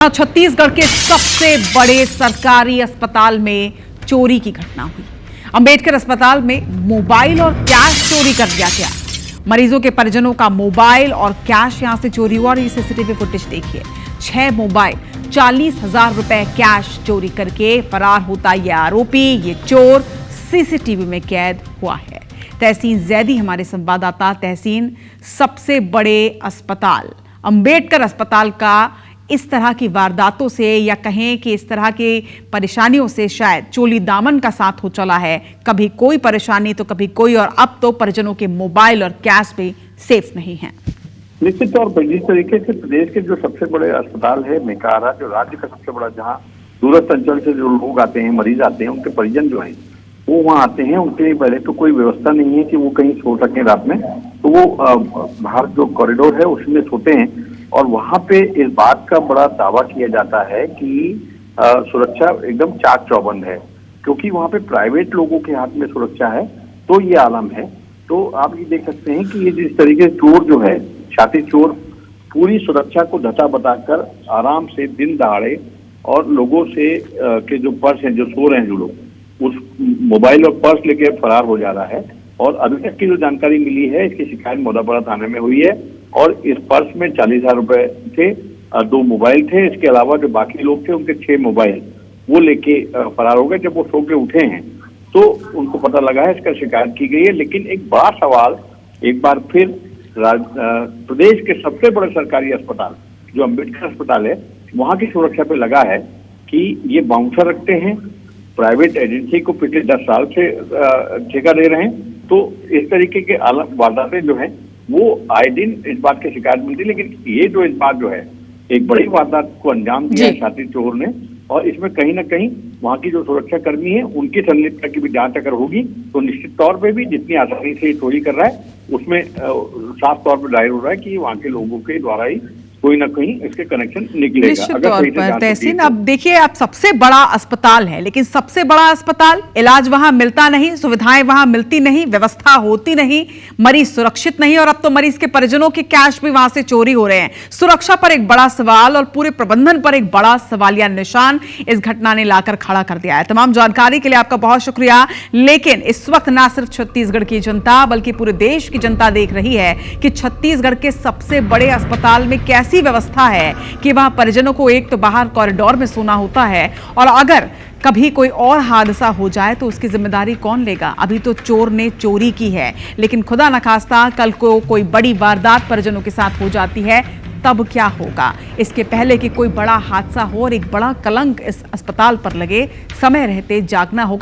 छत्तीसगढ़ के सबसे बड़े सरकारी अस्पताल में चोरी की घटना हुई। अंबेडकर अस्पताल में मोबाइल और कैश चोरी कर दिया गया। मरीजों के परिजनों का मोबाइल और कैश यहां से चोरी हुआ और ये सीसीटीवी फुटेज देखिए। 6 मोबाइल, 40,000 रुपए कैश चोरी करके फरार होता यह आरोपी, ये चोर सीसीटीवी में कैद हुआ है। तहसीन जैदी हमारे संवाददाता। तहसीन, सबसे बड़े अस्पताल अंबेडकर अस्पताल का इस तरह की वारदातों से या कहें कि इस तरह की परेशानियों से शायद चोली दामन का साथ हो चला है। कभी कोई परेशानी तो कभी कोई, और अब तो परिजनों के मोबाइल और कैश भी सेफ नहीं है। निश्चित तौर पर जिस तरीके से प्रदेश के जो सबसे बड़े अस्पताल है मेकाहारा, जो राज्य का सबसे बड़ा, जहां दूरस्थ अंचल से जो लोग आते हैं, मरीज आते हैं, उनके परिजन जो हैं वो वहाँ आते हैं। उनके लिए पहले तो कोई व्यवस्था नहीं है कि वो कहीं सो सकें रात में, तो वो बाहर जो कॉरिडोर है उसमें सोते हैं। और वहां पे इस बात का बड़ा दावा किया जाता है कि सुरक्षा एकदम चाक चौबंद है, क्योंकि वहां पे प्राइवेट लोगों के हाथ में सुरक्षा है, तो ये आलम है। तो आप ये देख सकते हैं कि ये जिस तरीके से चोर जो है, छाती चोर, पूरी सुरक्षा को धता बताकर आराम से दिन दहाड़े और लोगों से के जो पर्स हैं, जो सो रहे हैं जो लोग, उस मोबाइल और पर्स लेके फरार हो जा रहा है। और अभी तक की जो जानकारी मिली है, इसकी शिकायत मोदापाड़ा थाने में हुई है और इस पर्स में 40,000 रुपए थे, 2 मोबाइल थे। इसके अलावा जो बाकी लोग थे उनके 6 मोबाइल वो लेके फरार हो गए। जब वो सो के उठे हैं तो उनको पता लगा है, इसका शिकायत की गई है। लेकिन एक बड़ा सवाल एक बार फिर प्रदेश के सबसे बड़े सरकारी अस्पताल जो अंबेडकर अस्पताल है, वहां की सुरक्षा पे लगा है कि ये बाउंसर रखते हैं, प्राइवेट एजेंसी को पिछले 10 साल से ठेका दे रहे हैं। तो इस तरीके के वारदातें जो हैं वो आए दिन इस बात की शिकायत मिलती है। लेकिन ये जो इस बात जो है, एक बड़ी वारदात को अंजाम दिया है छाती चोर ने, और इसमें कहीं ना कहीं वहाँ की जो सुरक्षा कर्मी है उनकी संलिप्तता की भी जांच अगर होगी तो निश्चित तौर पे भी जितनी आसानी से चोरी कर रहा है उसमें साफ तौर पर जाहिर हो रहा है कि वहाँ के लोगों के द्वारा ही कोई ना कहीं इसके कनेक्शन निकलेगा। निश्चित तौर पर तहसीन, अब देखिए, अब सबसे बड़ा अस्पताल है, लेकिन सबसे बड़ा अस्पताल, इलाज वहां मिलता नहीं, सुविधाएं वहां मिलती नहीं, व्यवस्था होती नहीं, मरीज सुरक्षित नहीं, और अब तो मरीज के परिजनों के कैश भी वहां से चोरी हो रहे हैं। सुरक्षा पर एक बड़ा सवाल और पूरे प्रबंधन पर एक बड़ा सवालिया निशान इस घटना ने लाकर खड़ा कर दिया है। तमाम जानकारी के लिए आपका बहुत शुक्रिया। लेकिन इस वक्त ना सिर्फ छत्तीसगढ़ की जनता बल्कि पूरे देश की जनता देख रही है कि छत्तीसगढ़ के सबसे बड़े अस्पताल में कैसी व्यवस्था है कि वहां परिजनों को एक तो बाहर कॉरिडोर में सोना होता है, और अगर कभी कोई और हादसा हो जाए तो उसकी जिम्मेदारी कौन लेगा। अभी तो चोर ने चोरी की है, लेकिन खुदा न खास्ता कल को कोई बड़ी वारदात परिजनों के साथ हो जाती है, तब क्या होगा। इसके पहले कि कोई बड़ा हादसा हो और एक बड़ा कलंक इस अस्पताल पर लगे, समय रहते जागना होगा।